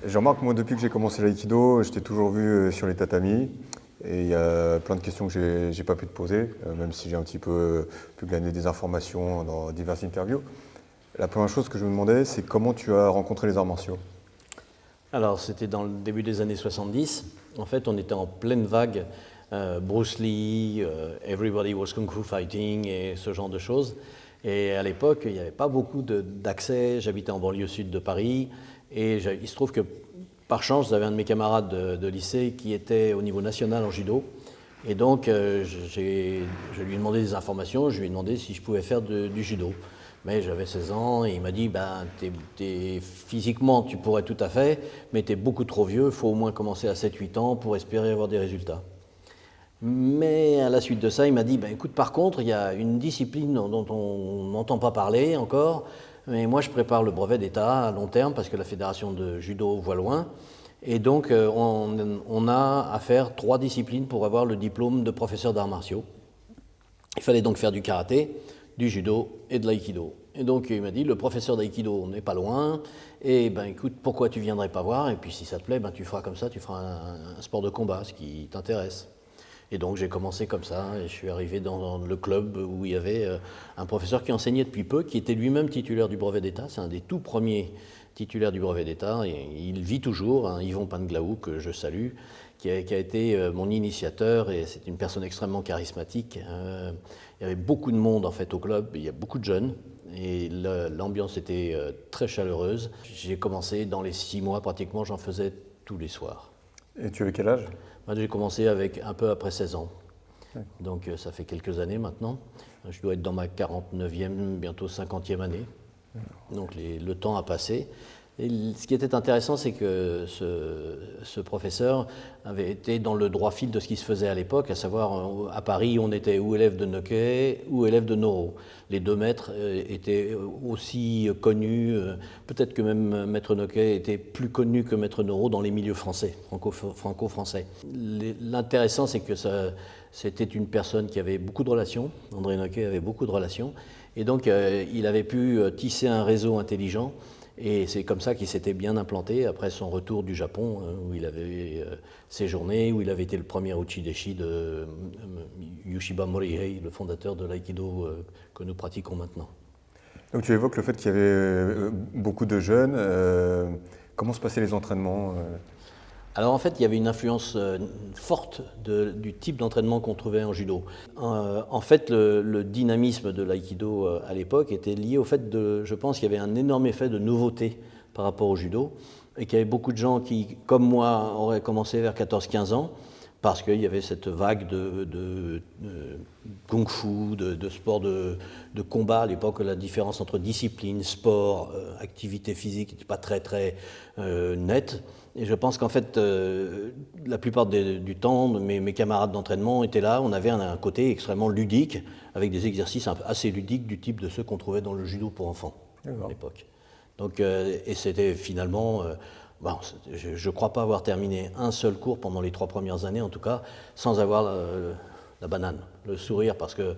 Et je remarque, moi, depuis que j'ai commencé l'aïkido, je t'ai toujours vu sur les tatamis. Et il y a plein de questions que j'ai pas pu te poser, même si j'ai un petit peu pu glaner des informations dans diverses interviews. La première chose que je me demandais, c'est comment tu as rencontré les arts martiaux? Alors, c'était dans le début des années 70. En fait, on était en pleine vague Bruce Lee, Everybody Was Kung Fu Fighting et ce genre de choses. Et à l'époque, il n'y avait pas beaucoup d'accès. J'habitais en banlieue sud de Paris. Et il se trouve que, par chance, j'avais un de mes camarades de lycée qui était au niveau national en judo. Et donc, je lui ai demandé des informations. Je lui ai demandé si je pouvais faire du judo. Mais j'avais 16 ans et il m'a dit physiquement tu pourrais tout à fait, mais tu es beaucoup trop vieux, il faut au moins commencer à 7-8 ans pour espérer avoir des résultats. Mais à la suite de ça, il m'a dit écoute, par contre, il y a une discipline dont on n'entend pas parler encore, mais moi je prépare le brevet d'État à long terme parce que la fédération de judo voit loin. Et donc on a à faire 3 disciplines pour avoir le diplôme de professeur d'arts martiaux. Il fallait donc faire du karaté, du judo et de l'aïkido. Et donc il m'a dit, le professeur d'aïkido n'est pas loin, et écoute, pourquoi tu viendrais pas voir, et puis si ça te plaît, tu feras comme ça, tu feras un sport de combat, ce qui t'intéresse. Et donc j'ai commencé comme ça, et je suis arrivé dans le club où il y avait un professeur qui enseignait depuis peu, qui était lui-même titulaire du brevet d'État, c'est un des tout premiers titulaires du brevet d'État, et il vit toujours, Yvon Panglaou, que je salue, qui a été mon initiateur, et c'est une personne extrêmement charismatique. Il y avait beaucoup de monde en fait au club, il y a beaucoup de jeunes, et l'ambiance était très chaleureuse. J'ai commencé dans les 6 mois pratiquement, j'en faisais tous les soirs. Et tu avais quel âge? Moi, j'ai commencé avec un peu après 16 ans, donc ça fait quelques années maintenant. Je dois être dans ma 49e, bientôt 50e année, donc le temps a passé. Et ce qui était intéressant, c'est que ce professeur avait été dans le droit fil de ce qui se faisait à l'époque, à savoir à Paris, on était ou élève de Noquet ou élève de Noro. Les 2 maîtres étaient aussi connus, peut-être que même Maître Noquet était plus connu que Maître Noro dans les milieux français, franco-français. L'intéressant, c'est que c'était une personne qui avait beaucoup de relations, André Noquet avait beaucoup de relations, et donc il avait pu tisser un réseau intelligent. Et c'est comme ça qu'il s'était bien implanté après son retour du Japon, où il avait séjourné, où il avait été le premier uchideshi de Yushiba Morihei, le fondateur de l'aïkido que nous pratiquons maintenant. Donc tu évoques le fait qu'il y avait beaucoup de jeunes. Comment se passaient les entraînements? Alors en fait, il y avait une influence forte du type d'entraînement qu'on trouvait en judo. En fait, le dynamisme de l'aïkido à l'époque était lié au fait je pense qu'il y avait un énorme effet de nouveauté par rapport au judo, et qu'il y avait beaucoup de gens qui, comme moi, auraient commencé vers 14-15 ans, parce qu'il y avait cette vague de kung-fu, de sport de combat. À l'époque, la différence entre discipline, sport, activité physique n'était pas très très nette. Et je pense qu'en fait, la plupart du temps, mes camarades d'entraînement étaient là. On avait un côté extrêmement ludique, avec des exercices assez ludiques du type de ceux qu'on trouvait dans le judo pour enfants à l'époque. Donc, et c'était finalement... je ne crois pas avoir terminé un seul cours pendant les 3 premières années, en tout cas, sans avoir la banane, le sourire, parce que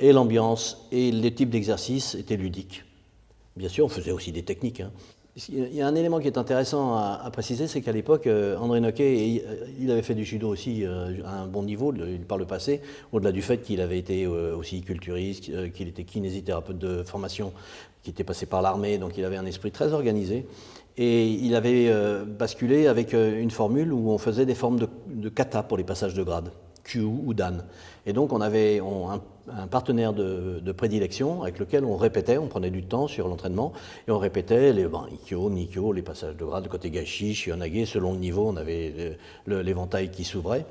et l'ambiance et les types d'exercices étaient ludiques. Bien sûr, on faisait aussi des techniques. Il y a un élément qui est intéressant à préciser, c'est qu'à l'époque, André Noquet, il avait fait du judo aussi à un bon niveau par le passé, au-delà du fait qu'il avait été aussi culturiste, qu'il était kinésithérapeute de formation, qui était passé par l'armée, donc il avait un esprit très organisé. Et il avait basculé avec une formule où on faisait des formes de kata pour les passages de grade, Kyu ou Dan. Et donc on avait un partenaire de prédilection avec lequel on répétait, on prenait du temps sur l'entraînement, et on répétait les Ikkyo, Nikyo, les passages de grade, le côté Gashi, Shihonage, selon le niveau, on avait l'éventail qui s'ouvrait.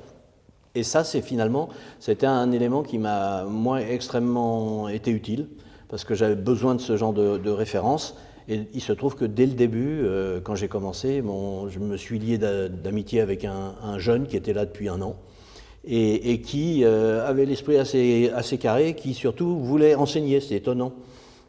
Et ça, c'était un élément qui m'a, moi, extrêmement été utile, parce que j'avais besoin de ce genre de référence. Et il se trouve que dès le début, quand j'ai commencé, je me suis lié d'amitié avec un jeune qui était là depuis 1 an et qui avait l'esprit assez carré, qui surtout voulait enseigner. C'était étonnant,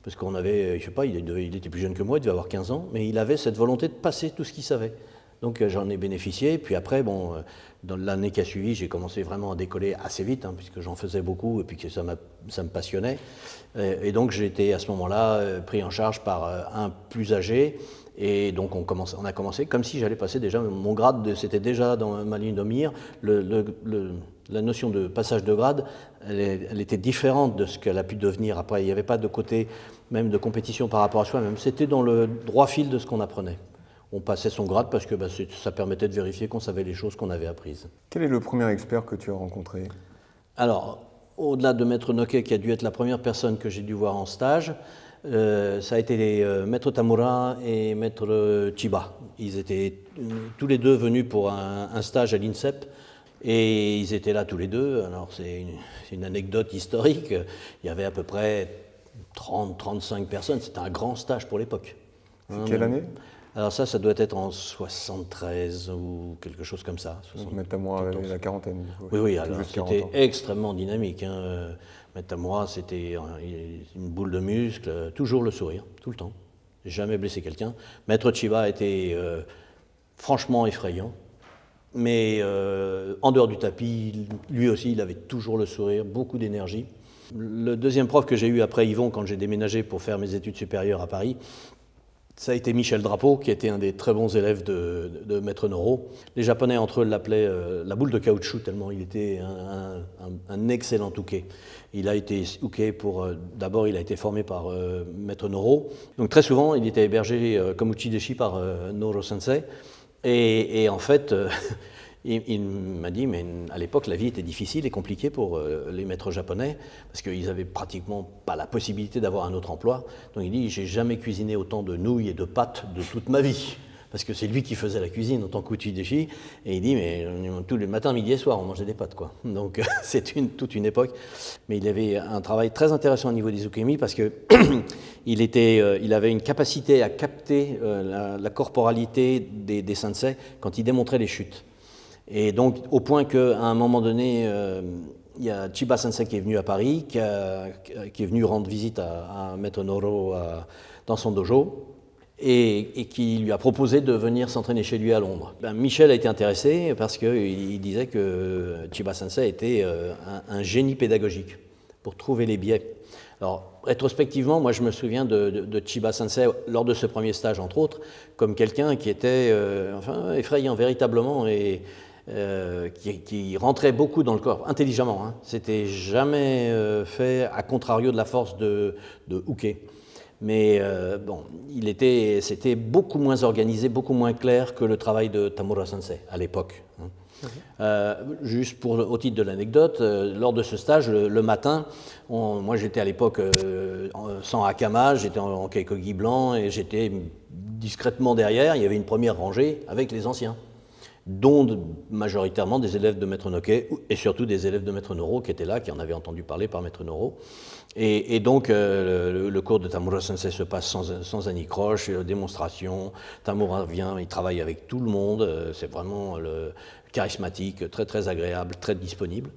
parce qu'on avait, je sais pas, il était plus jeune que moi, il devait avoir 15 ans, mais il avait cette volonté de passer tout ce qu'il savait. Donc j'en ai bénéficié, puis après, dans l'année qui a suivi, j'ai commencé vraiment à décoller assez vite, puisque j'en faisais beaucoup et puis que ça me passionnait. Et donc j'ai été à ce moment-là pris en charge par un plus âgé Et donc on a commencé comme si j'allais passer déjà, mon grade, c'était déjà dans ma ligne de mire. La notion de passage de grade, elle était différente de ce qu'elle a pu devenir après. Il n'y avait pas de côté même de compétition par rapport à soi-même. C'était dans le droit fil de ce qu'on apprenait. On passait son grade parce que ça permettait de vérifier qu'on savait les choses qu'on avait apprises. Quel est le premier expert que tu as rencontré? Alors, au-delà de Maître Noke, qui a dû être la première personne que j'ai dû voir en stage, ça a été Maître Tamura et Maître Chiba. Ils étaient tous les deux venus pour un stage à l'INSEP et ils étaient là tous les deux. Alors c'est une anecdote historique, il y avait à peu près 30-35 personnes, c'était un grand stage pour l'époque. Quelle année? Alors ça doit être en 73 ou quelque chose comme ça. Donc Maître Tamura avait la quarantaine. Oui, alors c'était extrêmement dynamique. Maître Tamura, c'était une boule de muscle, toujours le sourire, tout le temps. Jamais blessé quelqu'un. Maître Chiba était franchement effrayant, mais en dehors du tapis, lui aussi, il avait toujours le sourire, beaucoup d'énergie. Le deuxième prof que j'ai eu après Yvon, quand j'ai déménagé pour faire mes études supérieures à Paris, ça a été Michel Drapeau, qui était un des très bons élèves de Maître Noro. Les Japonais, entre eux, l'appelaient la boule de caoutchouc, tellement il était un excellent uke. Il a été uke d'abord, il a été formé par Maître Noro. Donc très souvent, il était hébergé comme uchideshi par Noro Sensei. Et en fait, il m'a dit, mais à l'époque, la vie était difficile et compliquée pour les maîtres japonais, parce qu'ils n'avaient pratiquement pas la possibilité d'avoir un autre emploi. Donc il dit, j'ai jamais cuisiné autant de nouilles et de pâtes de toute ma vie, parce que c'est lui qui faisait la cuisine en tant qu'uchideshi. Et il dit, mais tous les matins, midi et soir, on mangeait des pâtes, quoi. Donc c'est toute une époque. Mais il avait un travail très intéressant au niveau des ukemi, parce que il avait une capacité à capter la corporalité des sensei quand il démontrait les chutes. Et donc, au point qu'à un moment donné, il y a Chiba Sensei qui est venu à Paris, qui est venu rendre visite à Maître Noro dans son dojo, et qui lui a proposé de venir s'entraîner chez lui à Londres. Michel a été intéressé parce qu'il disait que Chiba Sensei était un génie pédagogique pour trouver les biais. Alors, rétrospectivement, moi je me souviens de Chiba Sensei, lors de ce premier stage, entre autres, comme quelqu'un qui était effrayant véritablement et qui rentrait beaucoup dans le corps, intelligemment. C'était jamais fait à contrario de la force de uke. Mais c'était beaucoup moins organisé, beaucoup moins clair que le travail de Tamura Sensei à l'époque. Juste au titre de l'anecdote, lors de ce stage, le matin, moi j'étais à l'époque sans hakama, j'étais en keikogi blanc et j'étais discrètement derrière, il y avait une première rangée avec les anciens, dont majoritairement des élèves de Maître Noke et surtout des élèves de Maître Noro qui étaient là, qui en avaient entendu parler par Maître Noro. Et donc le cours de Tamura Sensei se passe sans anicroche, démonstration. Tamura vient, il travaille avec tout le monde, c'est vraiment charismatique, très très agréable, très disponible.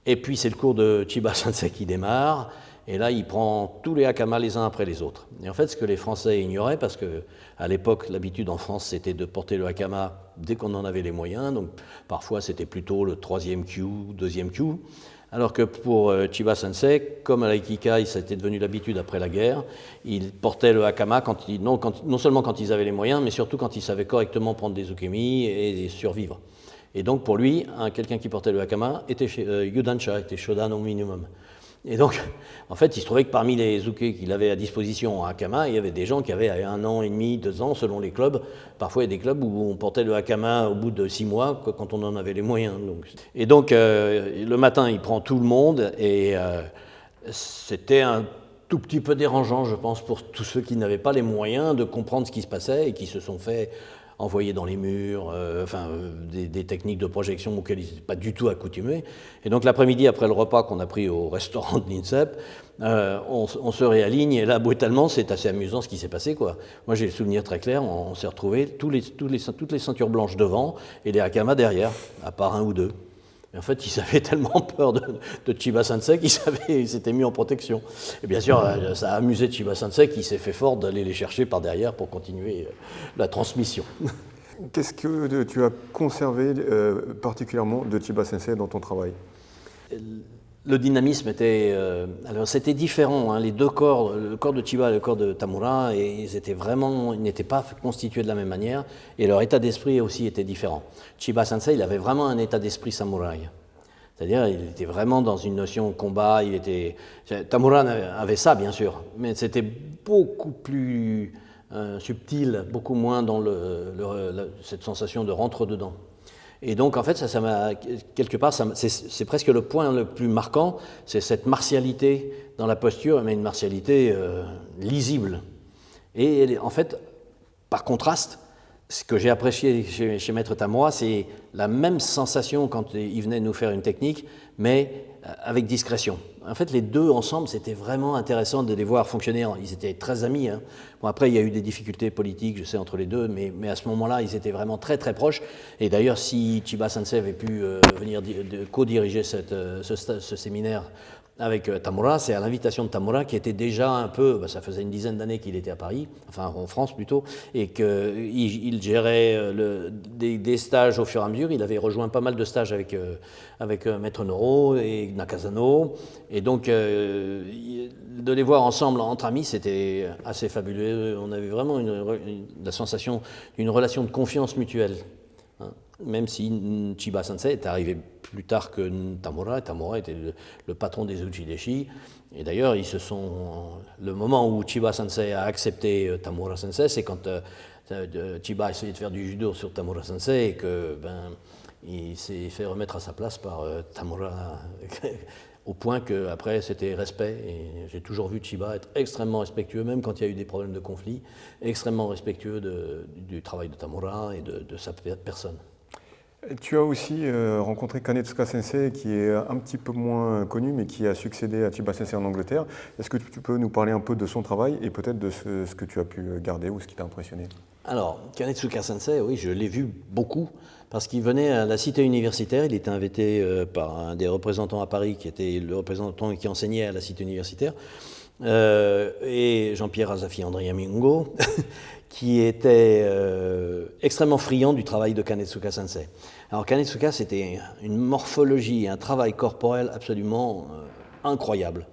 Et puis c'est le cours de Chiba Sensei qui démarre. Et là, il prend tous les hakama les uns après les autres. Et en fait, ce que les Français ignoraient, parce qu'à l'époque, l'habitude en France, c'était de porter le hakama dès qu'on en avait les moyens. Donc, parfois, c'était plutôt le 3e kyu, 2e kyu. Alors que pour Chiba Sensei, comme à l'Aikikai, c'était devenu l'habitude après la guerre, il portait le hakama non seulement quand ils avaient les moyens, mais surtout quand ils savaient correctement prendre des ukemi et survivre. Et donc, pour lui, quelqu'un qui portait le hakama était Yudansha, était Shodan au minimum. Et donc, en fait, il se trouvait que parmi les ukés qu'il avait à disposition en hakama, il y avait des gens qui avaient 1 an et demi, 2 ans, selon les clubs. Parfois, il y a des clubs où on portait le hakama au bout de 6 mois, quand on en avait les moyens. Et donc, le matin, il prend tout le monde, et c'était un tout petit peu dérangeant, je pense, pour tous ceux qui n'avaient pas les moyens de comprendre ce qui se passait et qui se sont fait envoyer dans les murs, des techniques de projection auxquelles ils n'étaient pas du tout accoutumés. Et donc l'après-midi, après le repas qu'on a pris au restaurant de l'INSEP, on se réaligne, et là, brutalement, c'est assez amusant ce qui s'est passé, quoi. Moi, j'ai le souvenir très clair, on s'est retrouvés toutes les ceintures blanches devant et les hakamas derrière, à part 1 ou 2. Et en fait, ils avaient tellement peur de Chiba Sensei qu'ils s'étaient mis en protection. Et bien sûr, ça a amusé Chiba Sensei qui s'est fait fort d'aller les chercher par derrière pour continuer la transmission. Qu'est-ce que tu as conservé particulièrement de Chiba Sensei dans ton travail? Le dynamisme était... alors c'était différent, hein, les deux corps, le corps de Chiba et le corps de Tamura, et ils n'étaient pas constitués de la même manière, et leur état d'esprit aussi était différent. Chiba Sensei, il avait vraiment un état d'esprit samouraï. C'est-à-dire, il était vraiment dans une notion de combat, Tamura avait ça, bien sûr, mais c'était beaucoup plus subtil, beaucoup moins dans cette sensation de rentre-dedans. Et donc, en fait, ça m'a, quelque part, c'est presque le point le plus marquant, c'est cette martialité dans la posture, mais une martialité lisible. Et en fait, par contraste, ce que j'ai apprécié chez Maître Tamura, c'est la même sensation quand il venait nous faire une technique, mais avec discrétion. En fait, les deux ensemble, c'était vraiment intéressant de les voir fonctionner. Ils étaient très amis. Hein. Bon, après, il y a eu des difficultés politiques, je sais, entre les deux, mais à ce moment-là, ils étaient vraiment très, très proches. Et d'ailleurs, si Chiba Sensei avait pu venir co-diriger ce séminaire avec Tamura, c'est à l'invitation de Tamura qui était déjà un peu, ça faisait une dizaine d'années qu'il était à Paris, enfin en France plutôt, et qu'il gérait des stages au fur et à mesure. Il avait rejoint pas mal de stages avec Maître Noro et Nakazano, et donc de les voir ensemble entre amis, c'était assez fabuleux. On avait vraiment la sensation d'une relation de confiance mutuelle. Même si Chiba Sensei est arrivé plus tard que Tamura. Tamura était le patron des Uchideshi. Et d'ailleurs, le moment où Chiba Sensei a accepté Tamura Sensei, c'est quand Chiba a essayé de faire du judo sur Tamura Sensei et il s'est fait remettre à sa place par Tamura, au point qu'après c'était respect. Et j'ai toujours vu Chiba être extrêmement respectueux, même quand il y a eu des problèmes de conflit, extrêmement respectueux du travail de Tamura et de sa personne. Tu as aussi rencontré Kanetsuka Sensei, qui est un petit peu moins connu, mais qui a succédé à Chiba Sensei en Angleterre. Est-ce que tu peux nous parler un peu de son travail et peut-être de ce que tu as pu garder ou ce qui t'a impressionné? Alors, Kanetsuka Sensei, oui, je l'ai vu beaucoup, parce qu'il venait à la cité universitaire. Il était invité par un des représentants à Paris, qui était le représentant qui enseignait à la cité universitaire, et Jean-Pierre Azafi Andriamingo, qui était extrêmement friand du travail de Kanetsuka Sensei. Alors Kanetsuka, c'était une morphologie, un travail corporel absolument incroyable.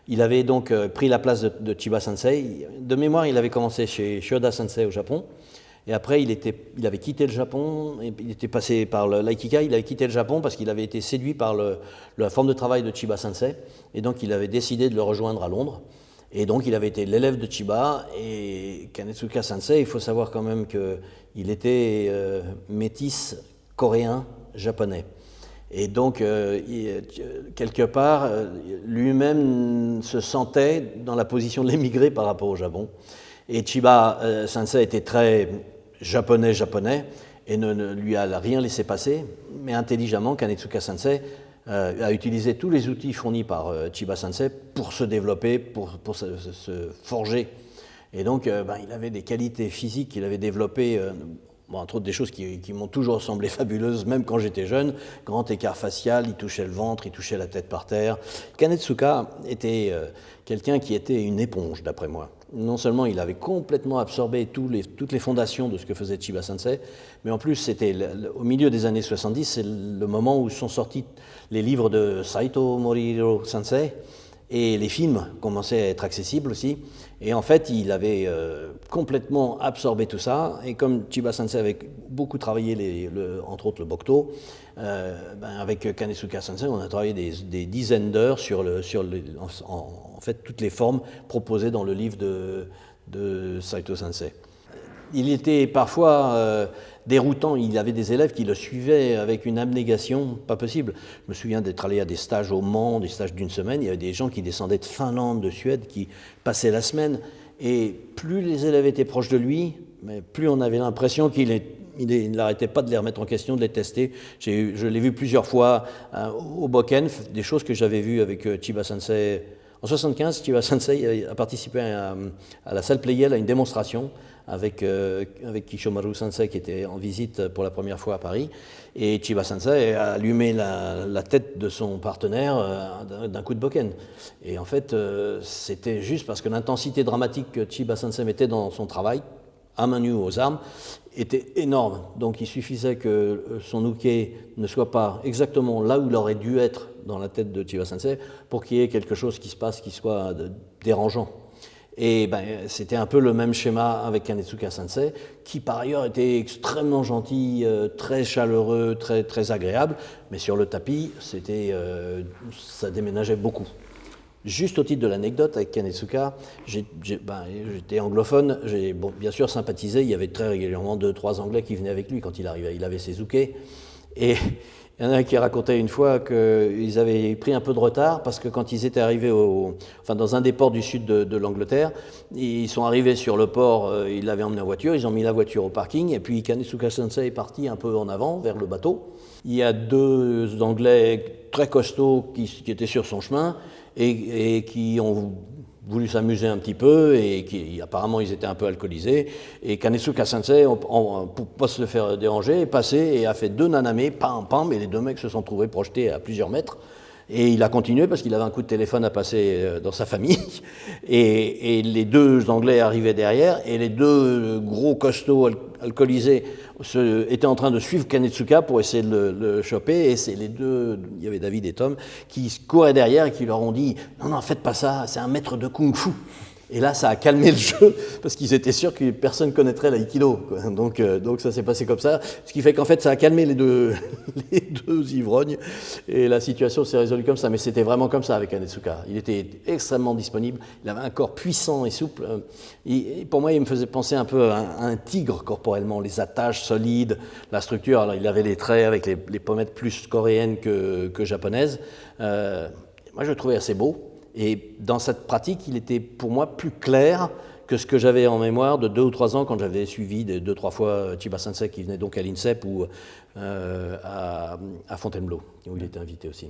Il avait donc pris la place de Chiba Sensei. De mémoire, il avait commencé chez Shoda Sensei au Japon. Et après, il avait quitté le Japon, il était passé par l'Aikikai, il avait quitté le Japon parce qu'il avait été séduit par la forme de travail de Chiba Sensei. Et donc, il avait décidé de le rejoindre à Londres. Et donc, il avait été l'élève de Chiba. Et Kanetsuka Sensei, il faut savoir quand même qu'il était métis coréen-japonais. Et donc, quelque part, lui-même se sentait dans la position de l'émigré par rapport au Japon. Et Chiba Sensei était très japonais et ne lui a rien laissé passer, mais intelligemment, Kanetsuka Sensei a utilisé tous les outils fournis par Chiba Sensei pour se développer, pour se forger. Et donc, il avait des qualités physiques qu'il avait développées, entre autres des choses qui m'ont toujours semblé fabuleuses, même quand j'étais jeune. Grand écart facial, il touchait le ventre, il touchait la tête par terre. Kanetsuka était quelqu'un qui était une éponge, d'après moi. Non seulement il avait complètement absorbé toutes les fondations de ce que faisait Chiba Sensei, mais en plus, c'était au milieu des années 70, c'est le moment où sont sortis les livres de Saito Morihiro Sensei, et les films commençaient à être accessibles aussi. Et en fait, il avait complètement absorbé tout ça. Et comme Chiba Sensei avait beaucoup travaillé, entre autres le Bokto, avec Kanetsuka Sensei, on a travaillé des dizaines d'heures sur en fait, toutes les formes proposées dans le livre de Saito Sensei. Il était parfois déroutant. Il avait des élèves qui le suivaient avec une abnégation pas possible. Je me souviens d'être allé à des stages au Mans, des stages d'une semaine. Il y avait des gens qui descendaient de Finlande, de Suède, qui passaient la semaine. Et plus les élèves étaient proches de lui, mais plus on avait l'impression qu'il n'arrêtait pas de les remettre en question, de les tester. Je l'ai vu plusieurs fois au Boken, des choses que j'avais vues avec Chiba Sensei. En 1975, Chiba Sensei a participé à la salle Pleyel à une démonstration avec Kishomaru Sensei qui était en visite pour la première fois à Paris. Et Chiba Sensei a allumé la tête de son partenaire d'un coup de boken. Et en fait, c'était juste parce que l'intensité dramatique que Chiba Sensei mettait dans son travail à main nue aux armes, était énorme. Donc il suffisait que son uke ne soit pas exactement là où il aurait dû être dans la tête de Chiba Sensei pour qu'il y ait quelque chose qui se passe qui soit dérangeant. Et c'était un peu le même schéma avec Kanetsuka Sensei, qui par ailleurs était extrêmement gentil, très chaleureux, très, très agréable, mais sur le tapis, ça déménageait beaucoup. Juste au titre de l'anecdote, avec Kanetsuka, j'étais anglophone, j'ai bien sûr sympathisé, il y avait très régulièrement 2-3 Anglais qui venaient avec lui quand il arrivait. Il avait ses ukés, et il y en a un qui racontait une fois qu'ils avaient pris un peu de retard parce que quand ils étaient arrivés dans un des ports du sud de l'Angleterre, ils sont arrivés sur le port, ils l'avaient emmené en voiture, ils ont mis la voiture au parking, et puis Kanetsuka Sensei est parti un peu en avant vers le bateau. Il y a 2 Anglais très costauds qui étaient sur son chemin et qui ont voulu s'amuser un petit peu et qui apparemment ils étaient un peu alcoolisés, et Kanetsuka Sensei, pour ne pas se faire déranger, est passé et a fait 2 naname, pam pam, et les 2 mecs se sont trouvés projetés à plusieurs mètres. Et il a continué parce qu'il avait un coup de téléphone à passer dans sa famille. Et les 2 Anglais arrivaient derrière, et les 2 gros costauds alcoolisés étaient en train de suivre Kanetsuka pour essayer de le choper. Et c'est les 2, il y avait David et Tom, qui couraient derrière et qui leur ont dit « Non, faites pas ça, c'est un maître de kung-fu ». Et là, ça a calmé le jeu, parce qu'ils étaient sûrs que personne ne connaîtrait l'aïkido. Donc ça s'est passé comme ça, ce qui fait qu'en fait, ça a calmé les deux ivrognes, et la situation s'est résolue comme ça. Mais c'était vraiment comme ça avec Kanetsuka. Il était extrêmement disponible, il avait un corps puissant et souple. Pour moi, il me faisait penser un peu à un tigre corporellement, les attaches solides, la structure. Alors, il avait les traits avec les pommettes plus coréennes que japonaises. Moi, je le trouvais assez beau. Et dans cette pratique, il était pour moi plus clair que ce que j'avais en mémoire de 2 ou 3 ans quand j'avais suivi 2-3 fois Chiba Sensei, qui venait donc à l'INSEP ou à Fontainebleau, où il était invité aussi.